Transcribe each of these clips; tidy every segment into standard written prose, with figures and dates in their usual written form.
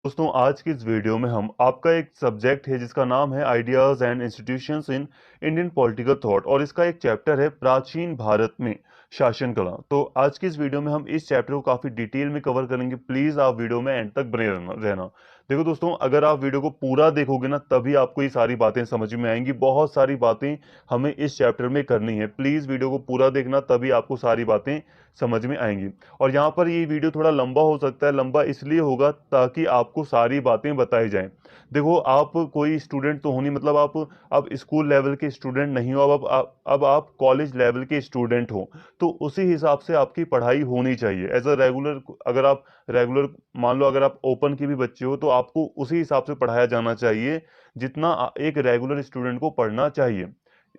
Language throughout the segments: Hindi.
दोस्तों आज की इस वीडियो में हम आपका एक सब्जेक्ट है जिसका नाम है ideas and institutions in Indian political thought और इसका एक चैप्टर है प्राचीन भारत में शासन कला। तो आज की इस वीडियो में हम इस चैप्टर को काफी डिटेल में कवर करेंगे। प्लीज आप वीडियो में एंड तक बने रहना। देखो दोस्तों, अगर आप वीडियो को पूरा देखोगे ना तभी आपको ये सारी बातें समझ में आएंगी। बहुत सारी बातें हमें इस चैप्टर में करनी है। प्लीज वीडियो को पूरा देखना तभी आपको सारी बातें समझ में आएंगी। और यहाँ पर ये वीडियो थोड़ा लंबा हो सकता है। लंबा इसलिए होगा ताकि आपको सारी बातें बताई जाएं। देखो, आप कोई स्टूडेंट तो हो नहीं, मतलब आप स्कूल लेवल के स्टूडेंट नहीं हो। अब आप कॉलेज लेवल के स्टूडेंट हो, तो उसी हिसाब से आपकी पढ़ाई होनी चाहिए एज अ रेगुलर। अगर आप रेगुलर, मान लो अगर आप ओपन के भी बच्चे हो तो आपको उसी हिसाब से पढ़ाया जाना चाहिए जितना एक रेगुलर स्टूडेंट को पढ़ना चाहिए।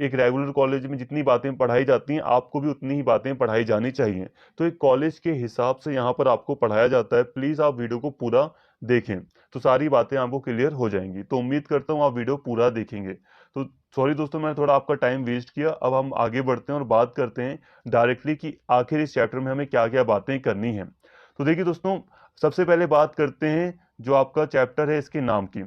एक रेगुलर कॉलेज में जितनी बातें पढ़ाई जाती हैं आपको भी उतनी ही बातें पढ़ाई जानी चाहिए। तो एक कॉलेज के हिसाब से यहाँ पर आपको पढ़ाया जाता है। प्लीज आप वीडियो को पूरा देखें तो सारी बातें आपको क्लियर हो जाएंगी। तो उम्मीद करता हूँ आप वीडियो पूरा देखेंगे। तो सॉरी दोस्तों, मैंने थोड़ा आपका टाइम वेस्ट किया। अब हम आगे बढ़ते हैं और बात करते हैं डायरेक्टली कि आखिर इस चैप्टर में हमें क्या क्या बातें करनी है। तो देखिए दोस्तों, सबसे पहले बात करते हैं जो आपका चैप्टर है इसके नाम की,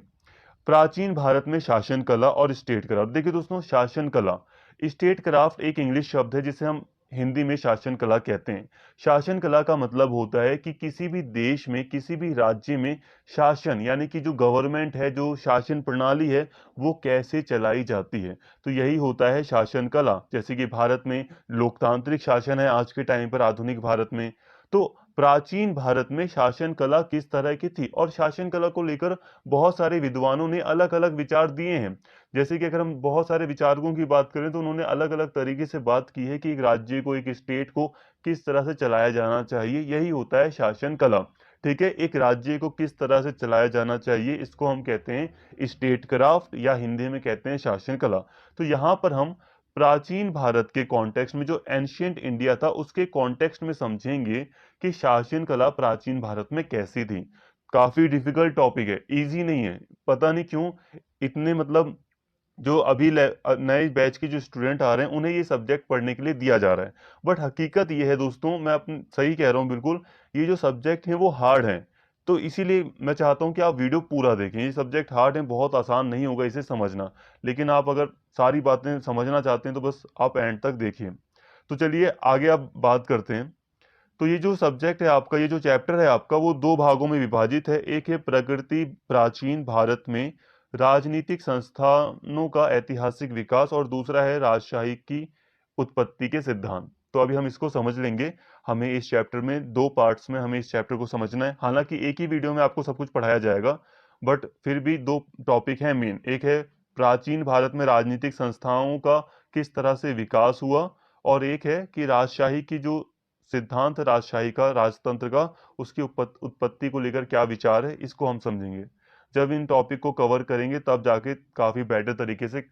प्राचीन भारत में शासन कला और स्टेट क्राफ्ट। देखिए दोस्तों, शासन कला, स्टेट क्राफ्ट एक इंग्लिश शब्द है जिसे हम हिंदी में शासन कला कहते हैं। शासन कला का मतलब होता है कि किसी भी देश में, किसी भी राज्य में शासन यानी कि जो गवर्नमेंट है, जो शासन प्रणाली है, वो कैसे चलाई जाती है। तो यही होता है शासन कला। जैसे कि भारत में लोकतांत्रिक शासन है आज के टाइम पर, आधुनिक भारत में। तो प्राचीन भारत में शासन कला किस तरह की थी, और शासन कला को लेकर बहुत सारे विद्वानों ने अलग अलग विचार दिए हैं। जैसे कि अगर हम बहुत सारे विचारकों की बात करें तो उन्होंने अलग अलग तरीके से बात की है कि एक राज्य को, एक स्टेट को किस तरह से चलाया जाना चाहिए। यही होता है शासन कला। ठीक है, एक राज्य को किस तरह से चलाया जाना चाहिए इसको हम कहते हैं स्टेट क्राफ्ट, या हिंदी में कहते हैं शासन कला। तो यहाँ पर हम प्राचीन भारत के कॉन्टेक्स्ट में, जो एंशियंट इंडिया था उसके कॉन्टेक्स्ट में समझेंगे कि शासन कला प्राचीन भारत में कैसी थी। काफी डिफिकल्ट टॉपिक है, इजी नहीं है। पता नहीं क्यों इतने, मतलब जो अभी नए बैच के जो स्टूडेंट आ रहे हैं उन्हें ये सब्जेक्ट पढ़ने के लिए दिया जा रहा है। बट हकीकत ये है दोस्तों, मैं अपने सही कह रहा हूँ बिल्कुल, ये जो सब्जेक्ट है वो हार्ड है। तो इसीलिए मैं चाहता हूँ कि आप वीडियो पूरा देखें। ये सब्जेक्ट हार्ड है, बहुत आसान नहीं होगा इसे समझना। लेकिन आप अगर सारी बातें समझना चाहते हैं तो बस आप एंड तक देखिए। तो चलिए आगे आप बात करते हैं। तो ये जो सब्जेक्ट है आपका, ये जो चैप्टर है आपका, वो दो भागों में विभाजित है। एक है प्रकृति प्राचीन भारत में राजनीतिक संस्थानों का ऐतिहासिक विकास, और दूसरा है राजशाही की उत्पत्ति के सिद्धांत। तो अभी हम इसको समझ लेंगे। हमें इस चैप्टर में दो पार्ट्स में हमें इस चैप्टर को समझना है। हालांकि एक ही वीडियो में आपको सब कुछ पढ़ाया जाएगा, बट फिर भी दो टॉपिक हैं मेन। एक है प्राचीन भारत में राजनीतिक संस्थाओं का किस तरह से विकास हुआ, और एक है कि राजशाही की जो सिद्धांत राजशाही का, राजतंत्र का, उसकी उत्पत्ति को लेकर क्या विचार है, इसको हम समझेंगे। जब इन टॉपिक को कवर करेंगे तब जाके काफी बेटर तरीके से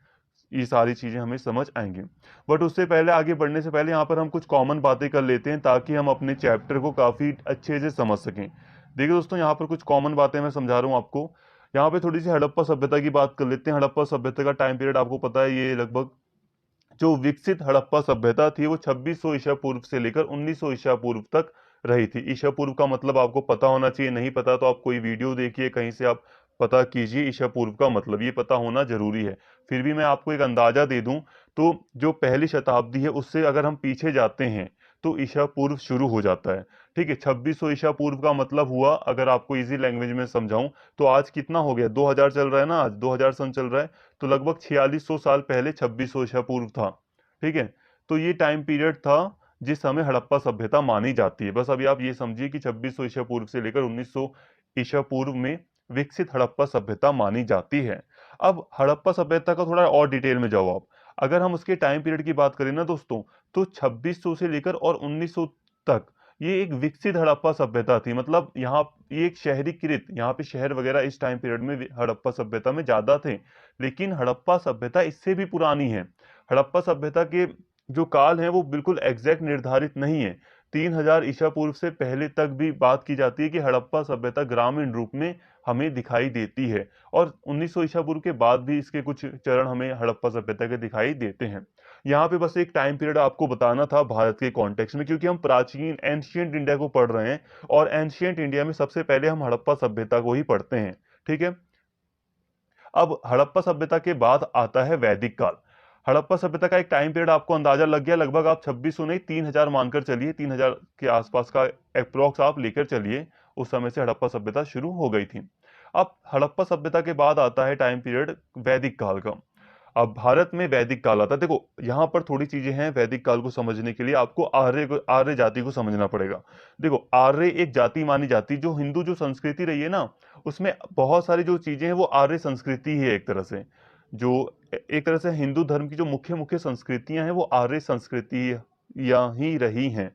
ये सारी चीजें हमें समझ आएंगी। बट उससे पहले, आगे बढ़ने से पहले यहाँ पर हम कुछ कॉमन बातें कर लेते हैं ताकि हम अपने चैप्टर को काफी अच्छे से समझ सकें। देखिए दोस्तों, यहाँ पर कुछ कॉमन बातें मैं समझा रहा हूँ आपको। यहाँ पे थोड़ी सी हड़प्पा सभ्यता की बात कर लेते हैं। हड़प्पा सभ्यता का टाइम पीरियड आपको पता है, ये लगभग जो विकसित हड़प्पा सभ्यता थी वो 2600 ईसा पूर्व से लेकर 1900 ईसा पूर्व तक रही थी। ईसा पूर्व का मतलब आपको पता होना चाहिए, नहीं पता तो आप कोई वीडियो देखिए, कहीं से आप पता कीजिए ईसा पूर्व का मतलब, ये पता होना जरूरी है। फिर भी मैं आपको एक अंदाजा दे दूं, तो जो पहली शताब्दी है उससे अगर हम पीछे जाते हैं तो ईसा पूर्व शुरू हो जाता है। ठीक है, 2600 ईसा पूर्व का मतलब हुआ, अगर आपको इजी लैंग्वेज में समझाऊं, तो आज कितना हो गया, 2000 चल रहा है ना, आज 2000 सन चल रहा है। तो लगभग 4600 साल पहले 2600 ईसा पूर्व था। ठीक है, तो ये टाइम पीरियड था जिस समय हड़प्पा सभ्यता मानी जाती है। बस अभी आप ये समझिए कि 2600 ईसा पूर्व से लेकर 1900 ईसा पूर्व में विकसित हड़प्पा सभ्यता मानी जाती है। अब हड़प्पा सभ्यता का थोड़ा और डिटेल में जाओ आप। अगर हम उसके टाइम पीरियड की बात करें ना दोस्तों, तो 2600 से लेकर और 1900 तक ये एक विकसित हड़प्पा सभ्यता थी। मतलब यहाँ ये एक शहरीकृत, यहाँ पे शहर वगैरह इस टाइम पीरियड में हड़प्पा सभ्यता में ज्यादा थे। लेकिन हड़प्पा सभ्यता इससे भी पुरानी है। हड़प्पा सभ्यता के जो काल है वो बिल्कुल एग्जैक्ट निर्धारित नहीं है। 3000 ईसा पूर्व से पहले तक भी बात की जाती है कि हड़प्पा सभ्यता ग्रामीण रूप में हमें दिखाई देती है, और 1900 ईसा पूर्व के बाद भी इसके कुछ चरण हमें हड़प्पा सभ्यता के दिखाई देते हैं। यहाँ पे बस एक टाइम पीरियड आपको बताना था भारत के कॉन्टेक्स्ट में, क्योंकि हम प्राचीन एंशियंट इंडिया को पढ़ रहे हैं, और एंशियंट इंडिया में सबसे पहले हम हड़प्पा सभ्यता को ही पढ़ते हैं। ठीक है। अब हड़प्पा सभ्यता के बाद आता है वैदिक काल। हड़प्पा सभ्यता का एक टाइम पीरियड आपको अंदाजा लग गया, लगभग आप 2600 नहीं 3000 मानकर चलिए, 3000 के आसपास का अप्रोक्स आप लेकर चलिए। उस समय से हड़प्पा सभ्यता शुरू हो गई थी। अब हड़प्पा सभ्यता के बाद आता है टाइम पीरियड वैदिक काल का। अब भारत में वैदिक काल आता है। देखो यहाँ पर थोड़ी चीजें हैं, वैदिक काल को समझने के लिए आपको आर्य जाति को समझना पड़ेगा। देखो आर्य एक जाति मानी जाती, जो हिंदू जो संस्कृति रही है ना, उसमें बहुत सारी जो चीजें हैं वो आर्य संस्कृति ही है। एक तरह से जो एक तरह से हिंदू धर्म की जो मुख्य मुख्य संस्कृतियां हैं वो आर्य संस्कृति या ही रही हैं।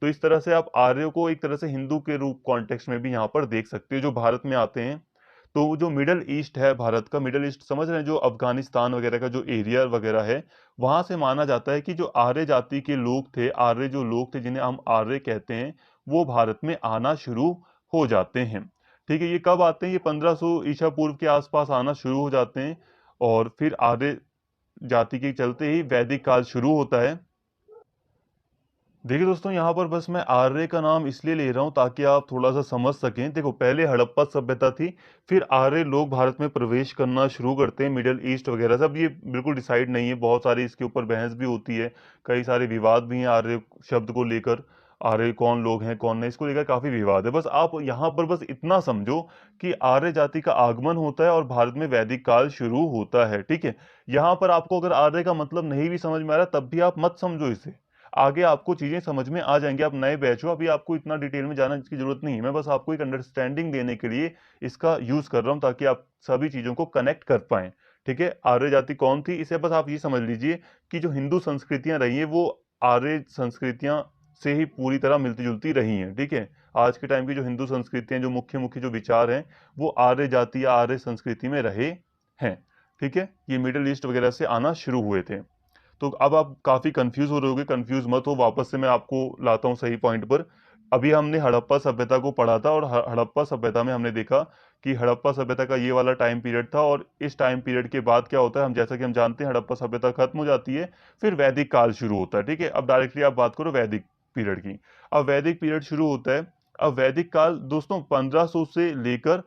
तो इस तरह से आप आर्यों को एक तरह से हिंदू के रूप कॉन्टेक्स्ट में भी यहाँ पर देख सकते हो, जो भारत में आते हैं। तो जो मिडल ईस्ट है भारत का, मिडल ईस्ट समझ रहे हैं, जो अफगानिस्तान वगैरह का जो एरिया वगैरह है, वहां से माना जाता है कि जो आर्य जाति के लोग थे, आर्य जो लोग थे जिन्हें हम आर्य कहते हैं, वो भारत में आना शुरू हो जाते हैं। ठीक है। ये कब आते हैं? ये 1500 ईसा पूर्व के आसपास आना शुरू हो जाते हैं, और फिर आर्य जाति के चलते ही वैदिक काल शुरू होता है। देखिए दोस्तों, यहाँ पर बस मैं आर्य का नाम इसलिए ले रहा हूँ ताकि आप थोड़ा सा समझ सकें। देखो पहले हड़प्पा सभ्यता थी, फिर आर्य लोग भारत में प्रवेश करना शुरू करते हैं, मिडिल ईस्ट वगैरह सब। ये बिल्कुल डिसाइड नहीं है, बहुत सारी इसके ऊपर बहस भी होती है, कई सारे विवाद भी हैं आर्य शब्द को लेकर। आर्य कौन लोग हैं कौन नहीं, इसको लेकर काफी विवाद है। बस आप यहाँ पर बस इतना समझो कि आर्य जाति का आगमन होता है और भारत में वैदिक काल शुरू होता है। ठीक है। यहाँ पर आपको अगर आर्य का मतलब नहीं भी समझ में आ रहा तब भी आप मत समझो इसे, आगे आपको चीजें समझ में आ जाएंगी। आप नए बैच हो, अभी आपको इतना डिटेल में जाने की जरूरत नहीं है। मैं बस आपको एक अंडरस्टैंडिंग देने के लिए इसका यूज कर रहा हूं, ताकि आप सभी चीजों को कनेक्ट कर पाएं। ठीक है। आर्य जाति कौन थी, इसे बस आप ये समझ लीजिए कि जो हिंदू संस्कृतियां रही हैं वो आर्य संस्कृतियां से ही पूरी तरह मिलती जुलती रही हैं। ठीक है। आज के टाइम की जो हिंदू संस्कृतियां, जो मुख्य मुख्य जो विचार हैं, वो आर्य जाति या आर्य संस्कृति में रहे हैं। ठीक है। ये मिडिल ईस्ट वगैरह से आना शुरू हुए थे। तो अब आप काफी कंफ्यूज हो रहे होगे, कंफ्यूज मत हो, वापस से मैं आपको लाता हूं सही पॉइंट पर। अभी हमने हड़प्पा सभ्यता को पढ़ा था, और हड़प्पा सभ्यता में हमने देखा कि हड़प्पा सभ्यता का ये वाला टाइम पीरियड था, और इस टाइम पीरियड के बाद क्या होता है, हम जैसा कि हम जानते हैं हड़प्पा सभ्यता खत्म हो जाती है, फिर वैदिक काल शुरू होता है। ठीक है। अब डायरेक्टली आप बात करो वैदिक पीरियड की। अब वैदिक पीरियड शुरू होता है। अब वैदिक काल दोस्तों 1500 से लेकर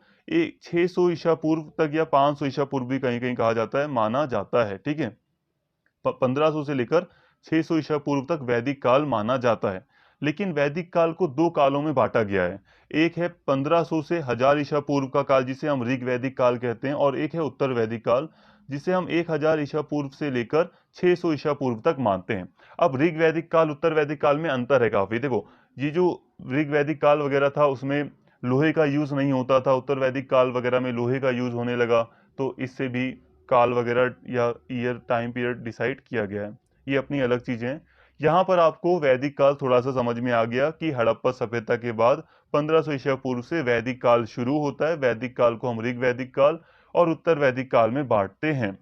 600 ईसा पूर्व तक, या 500 ईसा पूर्व भी कहीं कहीं कहा जाता है, माना जाता है। ठीक है। 1500 से लेकर 600 ईसा पूर्व तक वैदिक काल माना जाता है। लेकिन वैदिक काल को दो कालों में बांटा गया है। एक है 1500 से 1000 ईसा पूर्व का काल, जिसे हम ऋग वैदिक काल कहते हैं, और एक है उत्तर वैदिक काल, जिसे हम 1000 ईसा पूर्व से लेकर 600 ईसा पूर्व तक मानते हैं। अब ऋग वैदिक काल उत्तर वैदिक काल में अंतर है काफी। देखो ये जो ऋग वैदिक काल वगैरह था उसमें लोहे का यूज नहीं होता था, उत्तर वैदिक काल वगैरह में लोहे का यूज होने लगा। तो इससे भी काल वगैरह या ईयर टाइम पीरियड डिसाइड किया गया है। ये अपनी अलग चीजें हैं। यहाँ पर आपको वैदिक काल थोड़ा सा समझ में आ गया कि हड़प्पा सभ्यता के बाद 1500 ईसा पूर्व से वैदिक काल शुरू होता है। वैदिक काल को हम ऋग वैदिक काल और उत्तर वैदिक काल में बांटते हैं।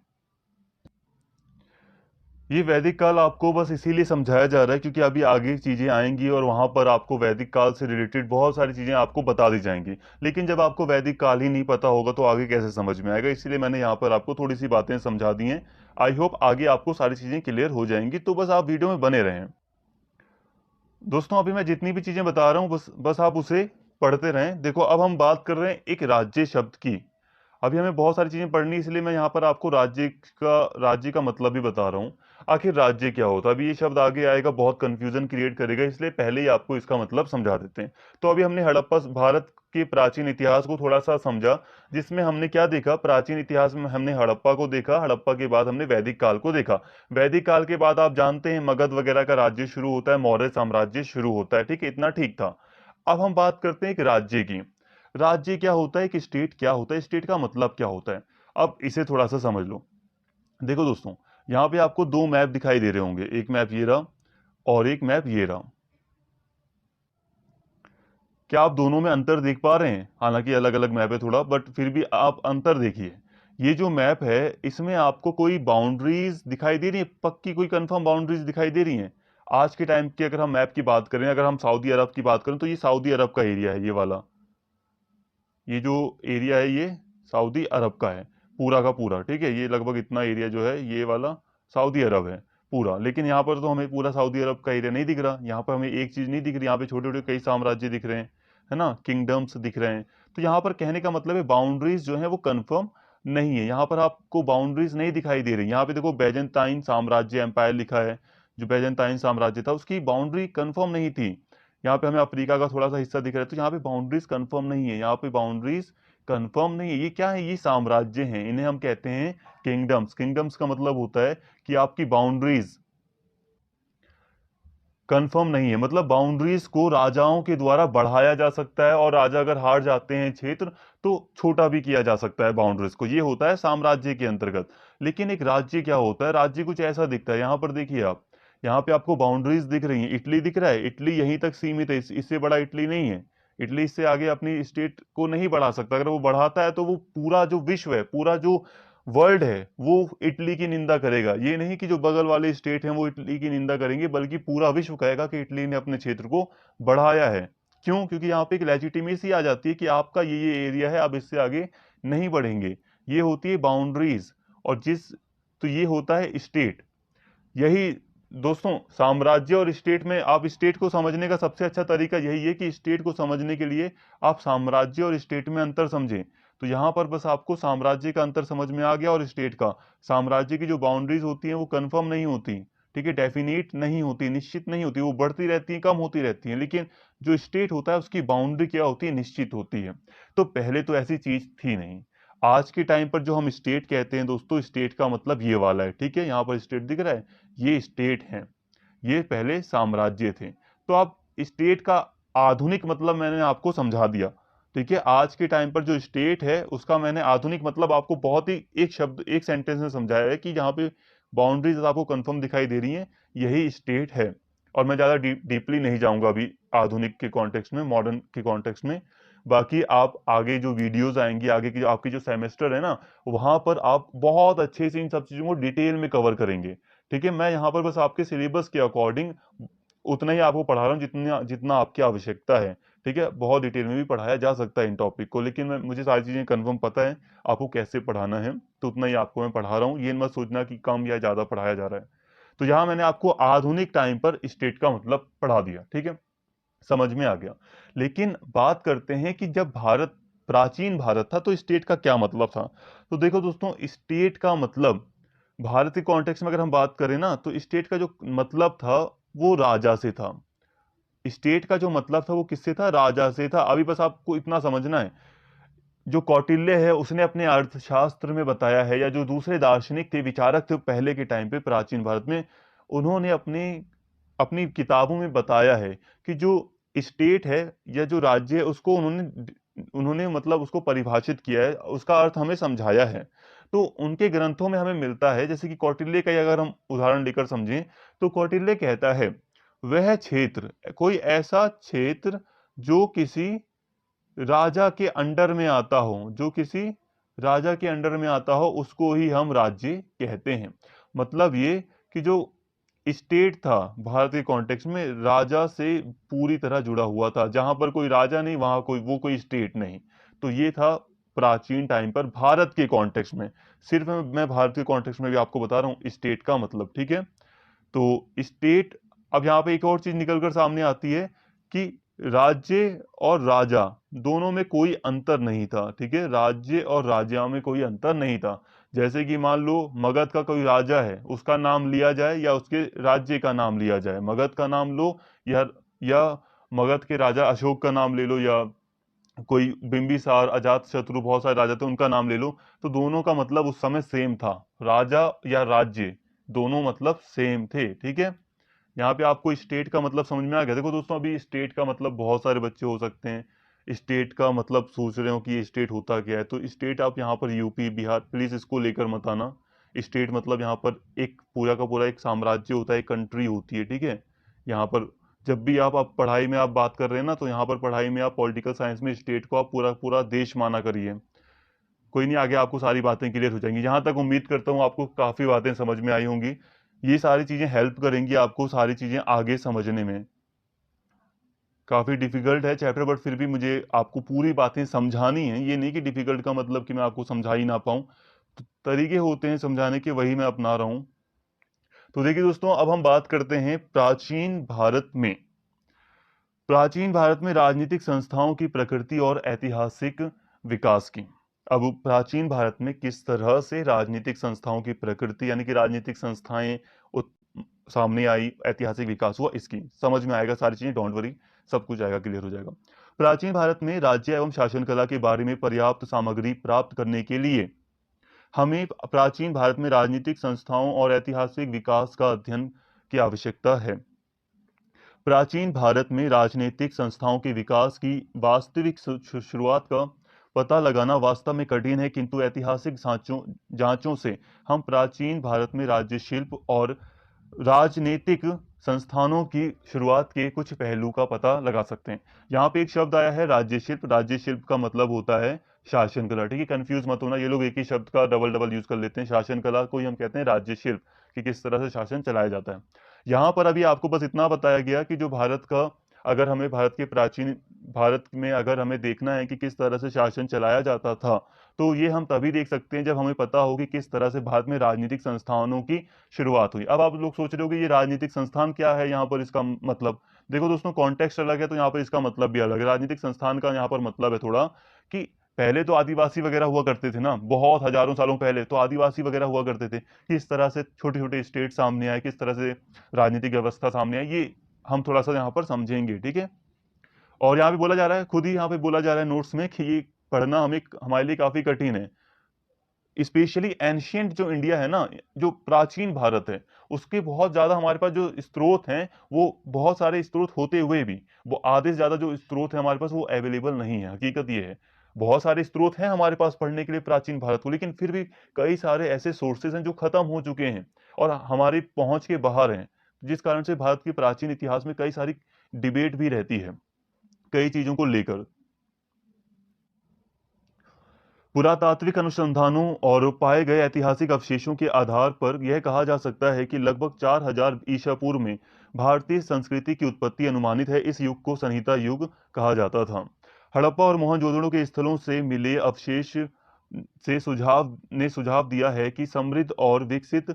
ये वैदिक काल आपको बस इसीलिए समझाया जा रहा है क्योंकि अभी आगे चीजें आएंगी और वहां पर आपको वैदिक काल से रिलेटेड बहुत सारी चीजें आपको बता दी जाएंगी। लेकिन जब आपको वैदिक काल ही नहीं पता होगा तो आगे कैसे समझ में आएगा, इसीलिए मैंने यहाँ पर आपको थोड़ी सी बातें समझा दी हैं। आई होप आगे आपको सारी चीजें क्लियर हो जाएंगी, तो बस आप वीडियो में बने रहें। दोस्तों अभी मैं जितनी भी चीजें बता रहा हूँ बस बस आप उसे पढ़ते रहें। देखो अब हम बात कर रहे हैं एक राज्य शब्द की। अभी हमें बहुत सारी चीजें पढ़नी, इसलिए मैं यहाँ पर आपको राज्य का मतलब भी बता रहा हूँ। आखिर राज्य क्या होता है? अभी ये शब्द आगे आएगा, बहुत कंफ्यूजन क्रिएट करेगा, इसलिए पहले ही आपको इसका मतलब समझा देते हैं। तो अभी हमने हड़प्पा भारत के प्राचीन इतिहास को थोड़ा सा समझा, जिसमें हमने क्या देखा, प्राचीन इतिहास में हमने हड़प्पा को देखा, हड़प्पा के बाद हमने वैदिक काल को देखा। वैदिक काल के बाद आप जानते हैं मगध वगैरह का राज्य शुरू होता है, मौर्य साम्राज्य शुरू होता है। ठीक है, इतना ठीक था। अब हम बात करते हैं एक राज्य की। राज्य क्या होता है, कि स्टेट क्या होता है, स्टेट का मतलब क्या होता है। अब इसे थोड़ा सा समझ लो। देखो दोस्तों, यहाँ पे आपको दो मैप दिखाई दे रहे होंगे, एक मैप ये रहा और एक मैप ये रहा। क्या आप दोनों में अंतर देख पा रहे हैं? हालांकि अलग अलग मैप है थोड़ा, बट फिर भी आप अंतर देखिए। ये जो मैप है इसमें आपको कोई बाउंड्रीज दिखाई दे रही है, पक्की कोई कंफर्म बाउंड्रीज दिखाई दे रही हैं? आज के टाइम की अगर हम मैप की बात करें, अगर हम सऊदी अरब की बात करें, तो ये सऊदी अरब का एरिया है, ये वाला, ये जो एरिया है ये सऊदी अरब का है, पूरा का पूरा, ठीक है। ये लगभग इतना एरिया जो है ये वाला सऊदी अरब है पूरा। लेकिन यहाँ पर तो हमें पूरा सऊदी अरब का एरिया नहीं दिख रहा, यहाँ पर हमें एक चीज नहीं दिख रही, यहाँ पे छोटे छोटे कई साम्राज्य दिख रहे हैं, है ना, किंगडम्स दिख रहे हैं। तो यहाँ पर कहने का मतलब है बाउंड्रीज जो है वो कंफर्म नहीं है, यहाँ पर आपको बाउंड्रीज नहीं दिखाई दे रही। यहाँ पे देखो बैजेंटाइन साम्राज्य एम्पायर लिखा है, जो बैजेंटाइन साम्राज्य था उसकी बाउंड्री कंफर्म नहीं थी। यहाँ पे हमें अफ्रीका का थोड़ा सा हिस्सा दिख रहा है, तो यहाँ पे बाउंड्रीज कंफर्म नहीं है, यहाँ पे बाउंड्रीज कंफर्म नहीं है। ये क्या है, ये साम्राज्य हैं, इन्हें हम कहते हैं किंगडम्स। किंगडम्स का मतलब होता है कि आपकी बाउंड्रीज कंफर्म नहीं है, मतलब बाउंड्रीज को राजाओं के द्वारा बढ़ाया जा सकता है, और राजा अगर हार जाते हैं क्षेत्र तो छोटा भी किया जा सकता है बाउंड्रीज को, ये होता है साम्राज्य के अंतर्गत। लेकिन एक राज्य क्या होता है, राज्य कुछ ऐसा दिखता है। यहाँ पर देखिए आप, यहाँ पे आपको बाउंड्रीज दिख रही हैं, इटली दिख रहा है, इटली यहीं तक सीमित है, इससे बड़ा इटली नहीं है। इटली इससे आगे अपनी स्टेट को नहीं बढ़ा सकता, अगर वो बढ़ाता है तो वो पूरा जो विश्व है, पूरा जो वर्ल्ड है वो इटली की निंदा करेगा। ये नहीं कि जो बगल वाले स्टेट हैं वो इटली की निंदा करेंगे, बल्कि पूरा विश्व कहेगा कि इटली ने अपने क्षेत्र को बढ़ाया है। क्यों? क्योंकि यहाँ पे एक लेजिटिमेसी आ जाती है कि आपका ये एरिया है, अब इससे आगे नहीं बढ़ेंगे। ये होती है बाउंड्रीज। और तो ये होता है स्टेट। यही दोस्तों, साम्राज्य और स्टेट में, आप स्टेट को समझने का सबसे अच्छा तरीका यही है कि स्टेट को समझने के लिए आप साम्राज्य और स्टेट में अंतर समझें। तो यहां पर बस आपको साम्राज्य का अंतर समझ में आ गया, और स्टेट का। साम्राज्य की जो बाउंड्रीज होती हैं वो कंफर्म नहीं होती, ठीक है, डेफिनेट नहीं होती, निश्चित नहीं होती, वो बढ़ती रहती है, कम होती रहती है। लेकिन जो स्टेट होता है उसकी बाउंड्री क्या होती है, निश्चित होती है। तो पहले तो ऐसी चीज थी नहीं। आज के टाइम पर जो हम स्टेट कहते हैं दोस्तों, स्टेट का मतलब ये वाला है, ठीक है, यहाँ पर स्टेट दिख रहा है, ये स्टेट हैं। ये पहले साम्राज्य थे। तो आप स्टेट का आधुनिक मतलब मैंने आपको समझा दिया, ठीक है। आज के टाइम पर जो स्टेट है उसका मैंने आधुनिक मतलब आपको बहुत ही एक शब्द, एक सेंटेंस में समझाया है कि जहाँ पे बाउंड्रीज आपको कंफर्म दिखाई दे रही हैं, यही स्टेट है। और मैं ज़्यादा डीपली नहीं जाऊंगा अभी आधुनिक के कॉन्टेक्स्ट में, मॉडर्न के कॉन्टेक्स्ट में। बाकी आप आगे जो वीडियोज आएंगी, आगे की जो आपकी जो सेमेस्टर है ना, वहां पर आप बहुत अच्छे से इन सब चीज़ों को डिटेल में कवर करेंगे, ठीक है। मैं यहाँ पर बस आपके सिलेबस के अकॉर्डिंग उतना ही आपको पढ़ा रहा हूँ जितना जितना आपकी आवश्यकता है, ठीक है। बहुत डिटेल में भी पढ़ाया जा सकता है इन टॉपिक को, लेकिन मुझे सारी चीज़ें कंफर्म पता है आपको कैसे पढ़ाना है, तो उतना ही आपको मैं पढ़ा रहा हूँ। ये मत सोचना कि कम या ज़्यादा पढ़ाया जा रहा है। तो यहाँ मैंने आपको आधुनिक टाइम पर स्टेट का मतलब पढ़ा दिया, ठीक है, समझ में आ गया। लेकिन बात करते हैं कि जब भारत, प्राचीन भारत था, तो स्टेट का क्या मतलब था। तो देखो दोस्तों, स्टेट का मतलब भारत के कॉन्टेक्स्ट में अगर हम बात करें ना, तो स्टेट का जो मतलब था वो राजा से था। स्टेट का जो मतलब था वो किससे था, राजा से था। अभी बस आपको इतना समझना है, जो कौटिल्य है उसने अपने अर्थशास्त्र में बताया है, या जो दूसरे दार्शनिक थे, विचारक थे पहले के टाइम पे प्राचीन भारत में, उन्होंने अपनी अपनी किताबों में बताया है कि जो स्टेट है या जो राज्य है उसको उन्होंने उन्होंने मतलब उसको परिभाषित किया है, उसका अर्थ हमें समझाया है। तो उनके ग्रंथों में हमें मिलता है, जैसे कि कौटिल्य का ही अगर हम उदाहरण लेकर समझें, तो कौटिल्य कहता है, वह क्षेत्र, कोई ऐसा क्षेत्र जो किसी राजा के अंडर में आता हो, जो किसी राजा के अंडर में आता हो, उसको ही हम राज्य कहते हैं। मतलब ये कि जो स्टेट था भारत के कॉन्टेक्स्ट में, राजा से पूरी तरह जुड़ा हुआ था। जहां पर कोई राजा नहीं वहां कोई स्टेट नहीं। तो ये था प्राचीन टाइम पर भारत के कॉन्टेक्स्ट में। सिर्फ मैं भारत के कॉन्टेक्स्ट में भी आपको बता रहा हूँ स्टेट का मतलब, ठीक है। तो स्टेट, अब यहाँ पे एक और चीज निकल कर सामने आती है कि राज्य और राजा दोनों में कोई अंतर नहीं था, ठीक है, राज्य और राजा में कोई अंतर नहीं था। जैसे कि मान लो मगध का कोई राजा है, उसका नाम लिया जाए या उसके राज्य का नाम लिया जाए, मगध का नाम लो या मगध के राजा अशोक का नाम ले लो, या कोई बिंबिसार, अजात शत्रु, बहुत सारे राजा थे उनका नाम ले लो, तो दोनों का मतलब उस समय सेम था। राजा या राज्य दोनों मतलब सेम थे, ठीक है। यहाँ पे आपको स्टेट का मतलब समझ में आ गया। देखो दोस्तों, अभी स्टेट का मतलब बहुत सारे बच्चे हो सकते हैं स्टेट का मतलब सोच रहे हो कि ये स्टेट होता क्या है। तो स्टेट आप यहाँ पर यूपी बिहार प्लीज इसको लेकर मत आना। स्टेट मतलब यहाँ पर एक पूरा का पूरा एक साम्राज्य होता है, एक कंट्री होती है, ठीक है। यहाँ पर जब भी आप पढ़ाई में आप बात कर रहे हैं ना, तो यहाँ पर पढ़ाई में आप पॉलिटिकल साइंस में स्टेट को आप पूरा पूरा देश माना करिए। कोई नहीं, आगे आपको सारी बातें क्लियर हो जाएंगी। जहां तक उम्मीद करता हूँ आपको काफी बातें समझ में आई होंगी। ये सारी चीजें हेल्प करेंगी आपको सारी चीजें आगे समझने में। काफी डिफिकल्ट है चैप्टर, बट फिर भी मुझे आपको पूरी बातें समझानी है। ये नहीं कि डिफिकल्ट का मतलब कि मैं आपको समझा ही ना पाऊं, तो तरीके होते हैं समझाने के, वही मैं अपना रहा हूं। तो देखिए दोस्तों, अब हम बात करते हैं प्राचीन भारत में राजनीतिक संस्थाओं की प्रकृति और ऐतिहासिक विकास की। अब प्राचीन भारत में किस तरह से राजनीतिक संस्थाओं की प्रकृति, यानी कि राजनीतिक संस्थाएं उत, सामने आई, ऐतिहासिक विकास हुआ, इसकी समझ में आएगा सारी चीजें, डोंट वरी, सब कुछ आएगा, क्लियर हो जाएगा। प्राचीन भारत में राज्य एवं शासन कला के बारे में पर्याप्त सामग्री प्राप्त करने के लिए हमें प्राचीन भारत में राजनीतिक संस्थाओं और ऐतिहासिक विकास का अध्ययन की आवश्यकता है। प्राचीन भारत में राजनीतिक संस्थाओं के विकास की वास्तविक शुरुआत का पता लगाना वास्तव में कठिन है, किंतु ऐतिहासिक जांचों से हम प्राचीन भारत में राज्य शिल्प और राजनीतिक संस्थानों की शुरुआत के कुछ पहलू का पता लगा सकते हैं। यहाँ पे एक शब्द आया है राज्य शिल्प। राज्य शिल्प का मतलब होता है शासन कला, ठीक है, कंफ्यूज मत होना, ये लोग एक ही शब्द का डबल डबल यूज कर लेते हैं। शासन कला को ही हम कहते हैं राज्य शिल्प, कि किस तरह से शासन चलाया जाता है। यहाँ पर अभी आपको बस इतना बताया गया कि जो भारत का, अगर हमें भारत के प्राचीन भारत में अगर हमें देखना है कि किस तरह से शासन चलाया जाता था, तो ये हम तभी देख सकते हैं जब हमें पता हो कि किस तरह से भारत में राजनीतिक संस्थानों की शुरुआत हुई। अब आप लोग सोच रहे हो कि ये राजनीतिक संस्थान क्या है, यहाँ पर इसका मतलब, देखो दोस्तों, कॉन्टेक्स्ट अलग है तो यहाँ पर इसका मतलब भी अलग है। राजनीतिक संस्थान का यहाँ पर मतलब है थोड़ा कि पहले तो आदिवासी वगैरह हुआ करते थे ना, बहुत हजारों सालों पहले तो आदिवासी वगैरह हुआ करते थे। किस तरह से छोटे छोटे स्टेट सामने आए, किस तरह से राजनीतिक व्यवस्था सामने आई, ये हम थोड़ा सा यहाँ पर समझेंगे, ठीक है। और यहाँ पे बोला जा रहा है, खुद ही यहाँ पे बोला जा रहा है नोट्स में, कि ये पढ़ना हमारे लिए काफी कठिन है। स्पेशली एंशियंट जो इंडिया है ना, जो प्राचीन भारत है, उसके बहुत ज्यादा हमारे पास जो स्रोत हैं, वो बहुत सारे स्रोत होते हुए भी वो आधे से ज्यादा जो स्रोत है हमारे पास वो अवेलेबल नहीं है। हकीकत ये है, बहुत सारे स्रोत हैं हमारे पास पढ़ने के लिए प्राचीन भारत को, लेकिन फिर भी कई सारे ऐसे सोर्सेज हैं जो खत्म हो चुके हैं और हमारी पहुंच के बाहर हैं, जिस कारण से भारत के प्राचीन इतिहास में कई सारी डिबेट भी रहती है कई चीजों को लेकर। पुरातात्विक अनुसंधानों और पाए गए ऐतिहासिक अवशेषों के आधार पर यह कहा जा सकता है कि लगभग 4000 ईसा पूर्व में भारतीय संस्कृति की उत्पत्ति अनुमानित है। इस युग को संहिता युग कहा जाता था। हड़प्पा और मोहनजोदड़ो के स्थलों से मिले अवशेष से सुझाव दिया है कि समृद्ध और विकसित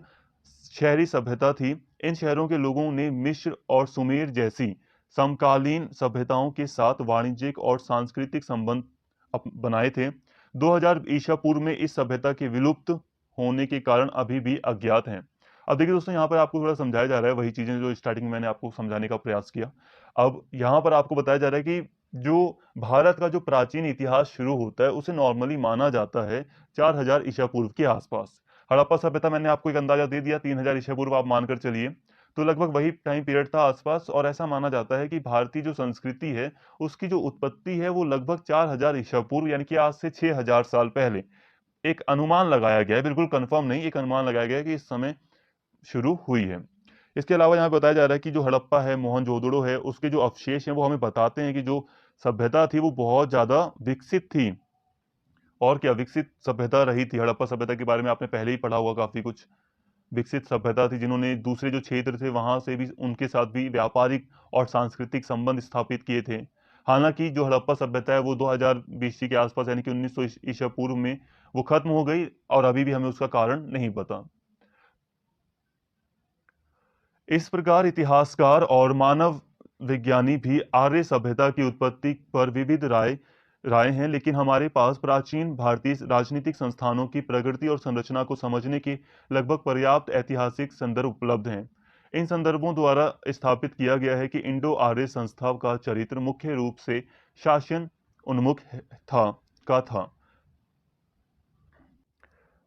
शहरी सभ्यता थी। इन शहरों के लोगों ने मिस्र और सुमेर जैसी समकालीन सभ्यताओं के साथ वाणिज्यिक और सांस्कृतिक संबंध बनाए थे। 2000 ईसा पूर्व में इस सभ्यता के विलुप्त होने के कारण अभी भी अज्ञात हैं। अब देखिए दोस्तों, यहाँ पर आपको थोड़ा समझाया जा रहा है वही चीजें जो स्टार्टिंग में मैंने आपको समझाने का प्रयास किया। अब यहाँ पर आपको बताया जा रहा है कि जो भारत का जो प्राचीन इतिहास शुरू होता है उसे नॉर्मली माना जाता है 4000 ईसा पूर्व के आसपास। हड़प्पा सभ्यता मैंने आपको एक अंदाजा दे दिया, 3000 ईसा पूर्व आप मानकर चलिए, तो लगभग वही टाइम पीरियड था आसपास। और ऐसा माना जाता है कि भारतीय जो संस्कृति है उसकी जो उत्पत्ति है वो लगभग 4000 ईसा पूर्व, यानी कि आज से 6000 साल पहले, एक अनुमान लगाया गया है, बिल्कुल कंफर्म नहीं, एक अनुमान लगाया गया है कि इस समय शुरू हुई है। इसके अलावा यहाँ बताया जा रहा है कि जो हड़प्पा है, मोहनजोदड़ो है, उसके जो अवशेष हैं वो हमें बताते हैं कि जो सभ्यता थी वो बहुत ज्यादा विकसित थी। और क्या विकसित सभ्यता रही थी। हड़प्पा सभ्यता के बारे में आपने पहले ही पढ़ा हुआ काफी कुछ। विकसित सभ्यता थी जिन्होंने दूसरे जो क्षेत्र थे वहां से भी, उनके साथ भी व्यापारिक और सांस्कृतिक संबंध स्थापित किए थे। हालांकि जो हड़प्पा सभ्यता है वो 2000 बीसी के आसपास, यानी कि 1900 ईसा पूर्व में वो खत्म हो गई, और अभी भी हमें उसका कारण नहीं पता। इस प्रकार इतिहासकार और मानव विज्ञानी भी आर्य सभ्यता की उत्पत्ति पर विविध राय हैं, लेकिन हमारे पास प्राचीन भारतीय राजनीतिक संस्थानों की प्रकृति और संरचना को समझने के लगभग पर्याप्त ऐतिहासिक संदर्भ उपलब्ध हैं। इन संदर्भों द्वारा स्थापित किया गया है कि इंडो आर्य संस्था का चरित्र मुख्य रूप से शासन उन्मुख था।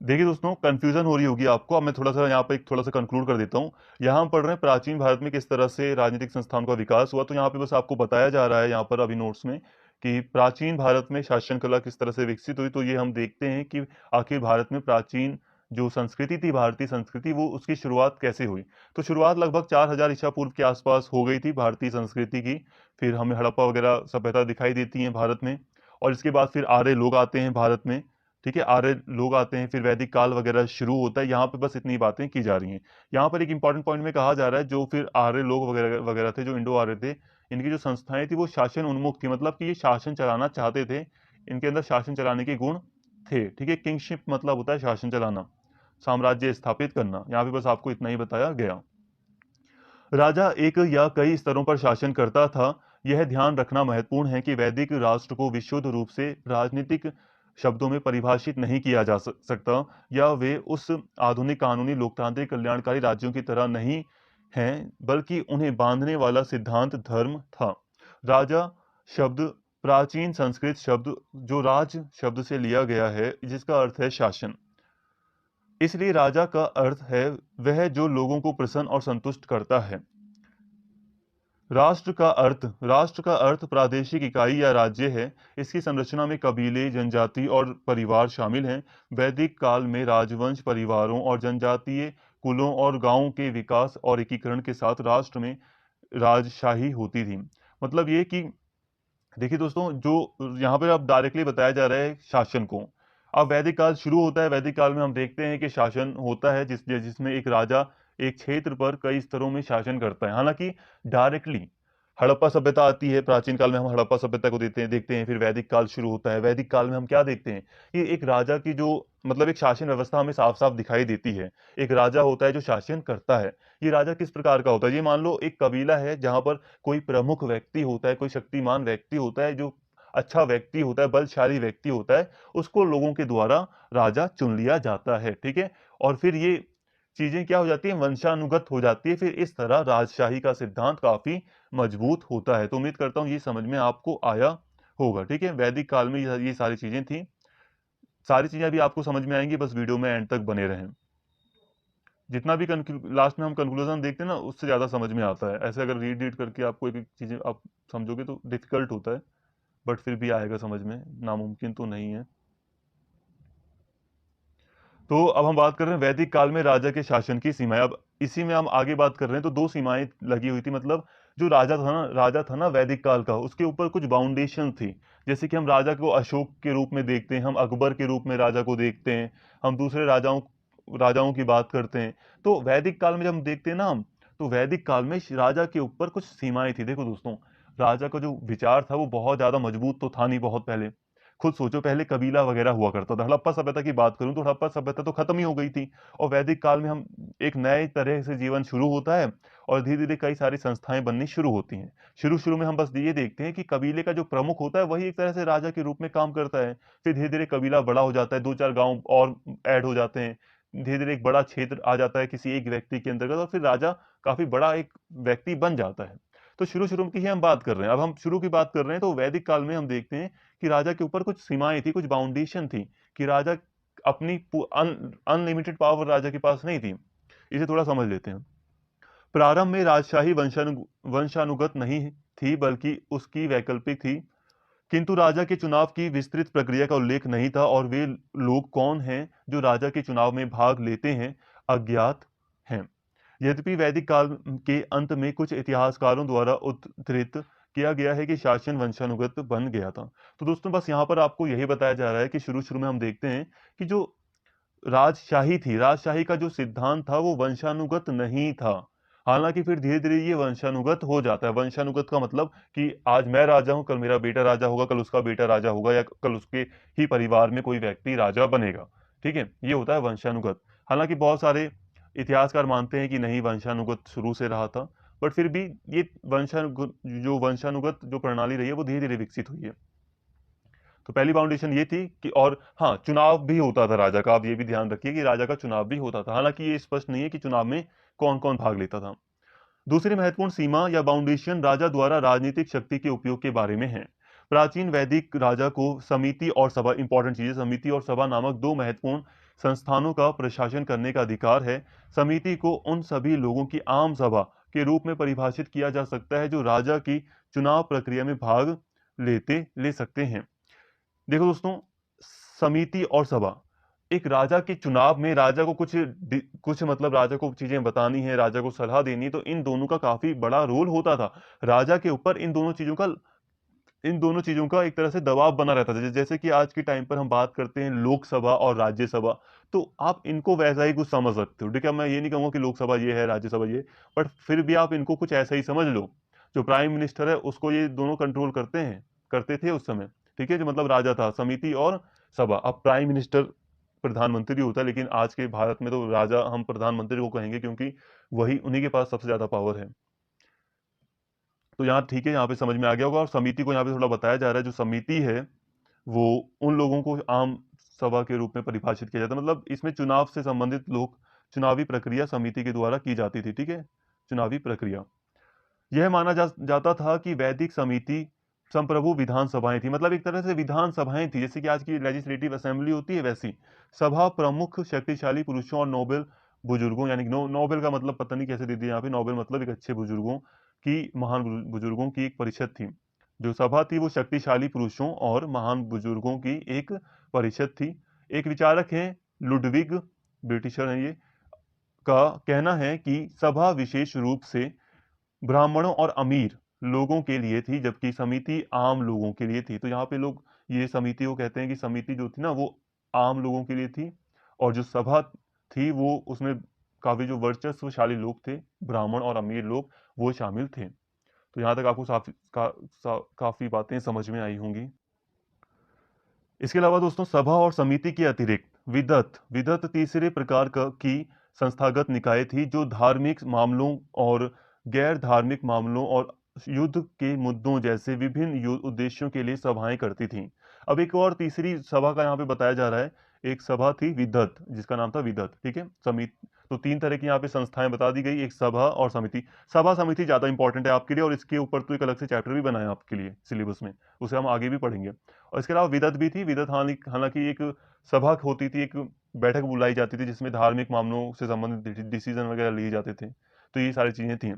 देखिए दोस्तों, कंफ्यूजन हो रही होगी आपको, अब मैं थोड़ा सा यहाँ पे थोड़ा सा कंक्लूड कर देता हूँ। यहाँ हम पढ़ रहे हैं प्राचीन भारत में किस तरह से राजनीतिक संस्थानों का विकास हुआ, तो यहाँ पे बस आपको बताया जा रहा है यहाँ पर अभी नोट्स में कि प्राचीन भारत में शासन कला किस तरह से विकसित हुई। तो ये हम देखते हैं कि आखिर भारत में प्राचीन जो संस्कृति थी, भारतीय संस्कृति, वो उसकी शुरुआत कैसे हुई। तो शुरुआत लगभग 4000 ईसा पूर्व के आसपास हो गई थी भारतीय संस्कृति की। फिर हमें हड़प्पा वगैरह सभ्यता दिखाई देती है भारत में, और इसके बाद फिर आर्य लोग आते हैं भारत में। ठीक है, आर्य लोग आते हैं, फिर वैदिक काल वगैरह शुरू होता है। यहाँ पे बस इतनी बातें की जा रही हैं। यहाँ पर एक इंपॉर्टेंट पॉइंट में कहा जा रहा है, जो फिर आर्य लोग वगैरह वगैरह थे, जो इंडो आर्य थे, इनकी जो संस्थाएं थी वो शासन उन्मुख थी, मतलब कि ये शासन चलाना चाहते थे, इनके अंदर शासन चलाने के गुण थे। ठीक है, किंगशिप मतलब होता है शासन चलाना, साम्राज्य स्थापित करना। यहाँ पे बस आपको इतना ही बताया गया। राजा एक या कई स्तरों पर शासन करता था। यह ध्यान रखना महत्वपूर्ण है कि वैदिक राष्ट्र को विशुद्ध रूप से राजनीतिक शब्दों में परिभाषित नहीं किया जा सकता, या वे उस आधुनिक कानूनी लोकतांत्रिक कल्याणकारी राज्यों की तरह नहीं हैं, बल्कि उन्हें बांधने वाला सिद्धांत धर्म था। राजा शब्द प्राचीन संस्कृत शब्द जो राज शब्द से लिया गया है, जिसका अर्थ है शासन। इसलिए राजा का अर्थ है वह जो लोगों को प्रसन्न और संतुष्ट करता है। राष्ट्र का अर्थ प्रादेशिक इकाई या राज्य है। इसकी संरचना में कबीले, जनजाति और परिवार शामिल हैं। वैदिक काल में राजवंश, परिवारों और जनजातीय कुलों और गांवों के विकास और एकीकरण के साथ राष्ट्र में राजशाही होती थी। मतलब ये कि देखिए दोस्तों, जो यहाँ पर अब डायरेक्टली बताया जा रहा है शासन को। अब वैदिक काल शुरू होता है, वैदिक काल में हम देखते हैं कि शासन होता है जिसमें एक राजा एक क्षेत्र पर कई स्तरों में शासन करता है। हालांकि डायरेक्टली हड़प्पा सभ्यता आती है, प्राचीन काल में हम हड़प्पा सभ्यता को देखते हैं, फिर वैदिक काल शुरू होता है। वैदिक काल में हम क्या देखते हैं कि एक राजा की जो मतलब एक शासन व्यवस्था हमें साफ साफ दिखाई देती है। एक राजा होता है जो शासन करता है। ये राजा किस प्रकार का होता है, ये मान लो एक कबीला है जहां पर कोई प्रमुख व्यक्ति होता है, कोई शक्तिमान व्यक्ति होता है, जो अच्छा व्यक्ति होता है, बलशाली व्यक्ति होता है, उसको लोगों के द्वारा राजा चुन लिया जाता है। ठीक है, और फिर ये चीजें क्या हो जाती है, वंशानुगत हो जाती है। फिर इस तरह राजशाही का सिद्धांत काफी मजबूत होता है। तो उम्मीद करता हूं ये समझ में आपको आया होगा। ठीक है, वैदिक काल में ये सारी चीजें थी। सारी चीजें अभी आपको समझ में आएंगी, बस वीडियो में एंड तक बने रहें। जितना भी लास्ट में हम कंक्लूजन देखते हैं ना, उससे ज्यादा समझ में आता है। ऐसे अगर रीड रीड करके आपको एक एक चीजें आप समझोगे तो डिफिकल्ट होता है, बट फिर भी आएगा समझ में, नामुमकिन तो नहीं है। तो अब हम बात कर रहे हैं वैदिक काल में राजा के शासन की सीमाएं। अब इसी में हम आगे बात कर रहे हैं, तो दो सीमाएं लगी हुई थी। मतलब जो राजा था ना वैदिक काल का, उसके ऊपर कुछ बाउंडेशन थी। जैसे कि हम राजा को अशोक के रूप में देखते हैं, हम अकबर के रूप में राजा को देखते हैं, हम दूसरे राजाओं राजाओं की बात करते हैं। तो वैदिक काल में जब हम देखते हैं ना हम, तो वैदिक काल में राजा के ऊपर कुछ सीमाएं थी। देखो दोस्तों, राजा का जो विचार था वो बहुत ज्यादा मजबूत तो था नहीं। बहुत पहले खुद सोचो, पहले कबीला वगैरह हुआ करता था। हड़प्पा सभ्यता की बात करूं तो हड़प्पा सभ्यता तो खत्म ही हो गई थी, और वैदिक काल में हम एक नए तरह से जीवन शुरू होता है, और धीरे धीरे कई सारी संस्थाएं बननी शुरू होती हैं। शुरू शुरू में हम बस ये देखते हैं कि कबीले का जो प्रमुख होता है वही एक तरह से राजा के रूप में काम करता है। फिर धीरे धीरे कबीला बड़ा हो जाता है, दो चार गांव और ऐड हो जाते हैं, धीरे धीरे एक बड़ा क्षेत्र आ जाता है किसी एक व्यक्ति के अंतर्गत, और फिर राजा काफी बड़ा एक व्यक्ति बन जाता है। तो शुरू शुरू की ही हम बात कर रहे हैं। अब हम शुरू की बात कर रहे हैं, तो वैदिक काल में हम देखते हैं कि राजा के ऊपर कुछ सीमाएं थी, कुछ बाउंडेशन थी, कि राजा अपनी अनलिमिटेड पावर राजा के पास नहीं थी। इसे थोड़ा समझ लेते हैं। प्रारंभ में राजशाही वंशानुगत नहीं थी, बल्कि उसकी वैकल्पिक थी। किंतु राजा के चुनाव की विस्तृत प्रक्रिया का उल्लेख नहीं था, और वे लोग कौन हैं जो राजा के चुनाव में भाग लेते हैं, अज्ञात हैं। यद्यपि वैदिक काल के अंत में कुछ इतिहासकारों द्वारा उद्धृत किया गया है कि शासन वंशानुगत बन गया था। तो दोस्तों, बस यहाँ पर आपको यही बताया जा रहा है कि शुरू शुरू में हम देखते हैं कि जो राजशाही थी, राजशाही का जो सिद्धांत था वो वंशानुगत नहीं था। हालांकि फिर धीरे धीरे ये वंशानुगत हो जाता है। वंशानुगत का मतलब कि आज मैं राजा हूं, कल मेरा बेटा राजा होगा, कल उसका बेटा राजा होगा, या कल उसके ही परिवार में कोई व्यक्ति राजा बनेगा। ठीक है, ये होता है वंशानुगत। हालांकि बहुत सारे इतिहासकार मानते हैं कि नहीं, वंशानुगत शुरू से रहा था, बट फिर भी ये वंशानुगत जो प्रणाली रही है वो धीरे धीरे विकसित हुई है। तो पहली बाउंडेशन ये थी कि, और हाँ, चुनाव भी होता था राजा का। आप ये भी ध्यान रखिए कि राजा का चुनाव भी होता था, हालांकि ये स्पष्ट नहीं है कि चुनाव में कौन कौन भाग लेता था। दूसरी महत्वपूर्ण सीमा या बाउंडेशन राजा द्वारा राजनीतिक शक्ति के उपयोग के बारे में है। प्राचीन वैदिक राजा को समिति और सभा, इंपॉर्टेंट चीज है, समिति और सभा नामक दो महत्वपूर्ण संस्थानों का प्रशासन करने का अधिकार है। समिति को उन सभी लोगों की आम सभा के रूप में परिभाषित किया जा सकता है जो राजा की चुनाव प्रक्रिया में भाग ले सकते हैं। देखो दोस्तों, समिति और सभा, एक राजा के चुनाव में राजा को कुछ मतलब राजा को चीजें बतानी है, राजा को सलाह देनी है, तो इन दोनों का काफी बड़ा रोल होता था। राजा के ऊपर इन दोनों चीजों का इन दोनों चीजों का एक तरह से दबाव बना रहता था। जैसे कि आज के टाइम पर हम बात करते हैं लोकसभा और राज्यसभा, तो आप इनको वैसा ही कुछ समझ सकते हो। ठीक है, मैं ये नहीं कहूंगा कि लोकसभा ये है राज्यसभा ये, बट फिर भी आप इनको कुछ ऐसा ही समझ लो। जो प्राइम मिनिस्टर है उसको ये दोनों कंट्रोल करते हैं, करते थे उस समय। ठीक है, जो मतलब राजा था, समिति और सभा। अब प्राइम मिनिस्टर प्रधानमंत्री होता है, लेकिन आज के भारत में तो राजा हम प्रधानमंत्री को कहेंगे, क्योंकि वही उन्हीं के पास सबसे ज्यादा पावर है। तो यहाँ ठीक है, यहाँ पे समझ में आ गया होगा। और समिति को यहाँ पे थोड़ा बताया जा रहा है, जो समिति है वो उन लोगों को आम सभा के रूप में परिभाषित किया जाता है। मतलब इसमें चुनाव से संबंधित लोग, चुनावी प्रक्रिया समिति के द्वारा की जाती थी। ठीक है, चुनावी प्रक्रिया। यह माना जाता था कि वैदिक समिति संप्रभु विधानसभाएं थी। मतलब एक तरह से विधानसभाएं थी, जैसे कि आज की लेजिस्लेटिव असेंबली होती है वैसी। सभा प्रमुख शक्तिशाली पुरुषों और नोबेल बुजुर्गों, यानी नोबेल का मतलब पता नहीं कैसे दे दिया यहाँ पे, नोबेल मतलब एक अच्छे बुजुर्गों की, महान बुजुर्गों की एक परिषद थी। जो सभा थी वो शक्तिशाली पुरुषों और महान बुजुर्गों की एक परिषद थी। एक विचारक है लुडविग, ब्रिटिशर है ये, का कहना है कि सभा विशेष रूप से ब्राह्मणों और अमीर लोगों के लिए थी, जबकि समिति आम लोगों के लिए थी। तो यहाँ पे लोग ये समिति को कहते हैं कि समिति जो थी ना वो आम लोगों के लिए थी, और जो सभा थी वो उसमें काफी जो वर्चस्वशाली लोग थे, ब्राह्मण और अमीर लोग, वो शामिल थे। तो यहाँ तक आपको काफी बातें समझ में आई होंगी। इसके अलावा दोस्तों, सभा और समिति के अतिरिक्त विदत विदत तीसरे प्रकार की संस्थागत निकाय थी, जो धार्मिक मामलों और गैर धार्मिक मामलों और युद्ध के मुद्दों जैसे विभिन्न उद्देश्यों के लिए सभाएं करती थीं। अब एक और तीसरी सभा का यहाँ पे बताया जा रहा है। एक सभा थी विदत, जिसका नाम था विदत। ठीक है, समिति। तो तीन तरह की यहाँ पे संस्थाएं बता दी गई, एक सभा और समिति। सभा समिति ज्यादा इंपॉर्टेंट है आपके लिए, और इसके ऊपर तो एक अलग से चैप्टर भी बनाया आपके लिए सिलेबस में, उसे हम आगे भी पढ़ेंगे। और इसके अलावा विदत भी थी। विदत हालांकि एक सभा होती थी, एक बैठक बुलाई जाती थी जिसमें धार्मिक मामलों से संबंधित डिसीजन वगैरह लिए जाते थे। तो ये सारी चीजें थी।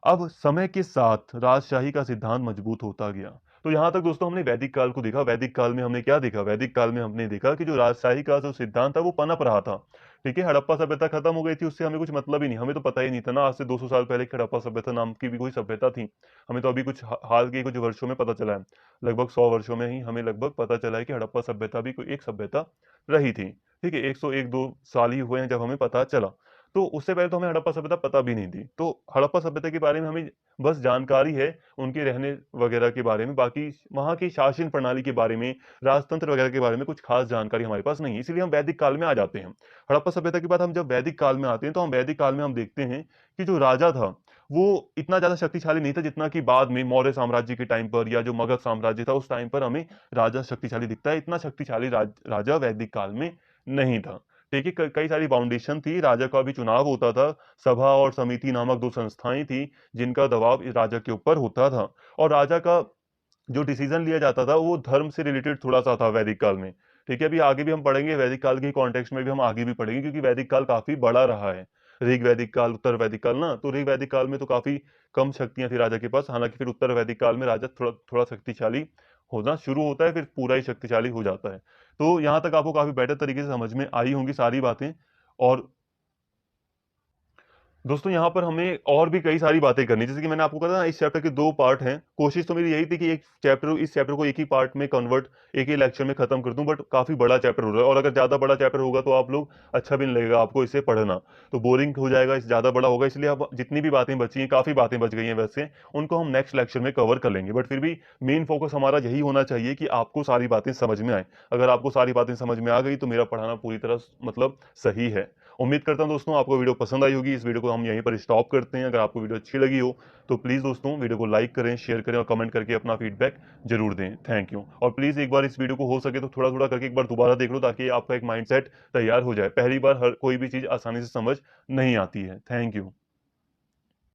अब समय के साथ राजशाही का सिद्धांत मजबूत होता गया। तो यहां तक दोस्तों हमने वैदिक काल को देखा। वैदिक काल में हमने क्या देखा? वैदिक काल में हमने देखा कि जो राजशाही का जो सिद्धांत था वो पनप रहा था। ठीक है, हड़प्पा सभ्यता खत्म हो गई थी, उससे हमें कुछ मतलब ही नहीं, हमें तो पता ही नहीं था ना, आज से 200 साल पहले हड़प्पा सभ्यता नाम की भी कोई सभ्यता थी। हमें तो अभी कुछ हाल के कुछ वर्षों में पता चला है, लगभग 100 वर्षों में ही हमें लगभग पता चला है कि हड़प्पा सभ्यता भी कोई एक सभ्यता रही थी। ठीक है, 101-2 साल ही हुए हैं जब हमें पता चला। तो उससे पहले तो हमें हड़प्पा सभ्यता पता भी नहीं थी। तो हड़प्पा सभ्यता के बारे में हमें बस जानकारी है, उनके रहने वगैरह के बारे में। बाकी वहाँ की शासन प्रणाली के बारे में, राजतंत्र वगैरह के बारे में कुछ खास जानकारी हमारे पास नहीं है, इसलिए हम वैदिक काल में आ जाते हैं। हड़प्पा सभ्यता के बाद हम जब वैदिक काल में आते हैं, तो हम वैदिक काल में हम देखते हैं कि जो राजा था वो इतना ज्यादा शक्तिशाली नहीं था, जितना कि बाद में मौर्य साम्राज्य के टाइम पर या जो मगध साम्राज्य था उस टाइम पर हमें राजा शक्तिशाली दिखता है। इतना शक्तिशाली राजा वैदिक काल में नहीं था। ठीक है, कई सारी फाउंडेशन थी, राजा का भी चुनाव होता था, सभा और समिति नामक दो संस्थाएं थी जिनका दबाव इस राजा के ऊपर होता था। और राजा का जो डिसीजन लिया जाता था वो धर्म से रिलेटेड थोड़ा सा था वैदिक काल में। ठीक है, अभी आगे भी हम पढ़ेंगे, वैदिक काल के कॉन्टेक्स्ट में भी हम आगे भी पढ़ेंगे, क्योंकि वैदिक काल काफी बड़ा रहा है। ऋग वैदिक काल, उत्तर वैदिक काल ना, तो ऋग वैदिक काल में तो काफी कम शक्तियां थी राजा के पास। हालांकि फिर उत्तर वैदिक काल में राजा थोड़ा थोड़ा शक्तिशाली होना शुरू होता है, फिर पूरा ही शक्तिशाली हो जाता है। तो यहाँ तक आपको काफी बेटर तरीके से समझ में आई होंगी सारी बातें। और दोस्तों यहाँ पर हमें और भी कई सारी बातें करनी, जैसे कि मैंने आपको कहा था ना, इस चैप्टर के 2 पार्ट हैं। कोशिश तो मेरी यही थी कि इस चैप्टर को एक ही पार्ट में कन्वर्ट, एक ही लेक्चर में खत्म कर दूं, बट काफी बड़ा चैप्टर हो रहा है, और अगर ज्यादा बड़ा चैप्टर होगा तो आप लोग अच्छा भी नहीं लगेगा आपको इसे पढ़ना, तो बोरिंग हो जाएगा, इस ज्यादा बड़ा होगा। इसलिए अब जितनी भी बातें बची हैं, काफी बातें बच गई हैं वैसे, उनको हम नेक्स्ट लेक्चर में कवर कर लेंगे। बट फिर भी मेन फोकस हमारा यही होना चाहिए कि आपको सारी बातें समझ में आए। अगर आपको सारी बातें समझ में आ गई तो मेरा पढ़ाना पूरी तरह मतलब सही है। उम्मीद करता हूं दोस्तों आपको वीडियो पसंद आई होगी। इस वीडियो को हम यहीं पर स्टॉप करते हैं। अगर आपको वीडियो अच्छी लगी हो तो प्लीज़ दोस्तों वीडियो को लाइक करें, शेयर करें और कमेंट करके अपना फीडबैक जरूर दें। Thank you. और प्लीज़ एक बार इस वीडियो को हो सके तो थोड़ा थोड़ा करके एक बार दोबारा देख लो, ताकि आपका एक माइंडसेट तैयार हो जाए। पहली बार हर कोई भी चीज़ आसानी से समझ नहीं आती है। Thank you.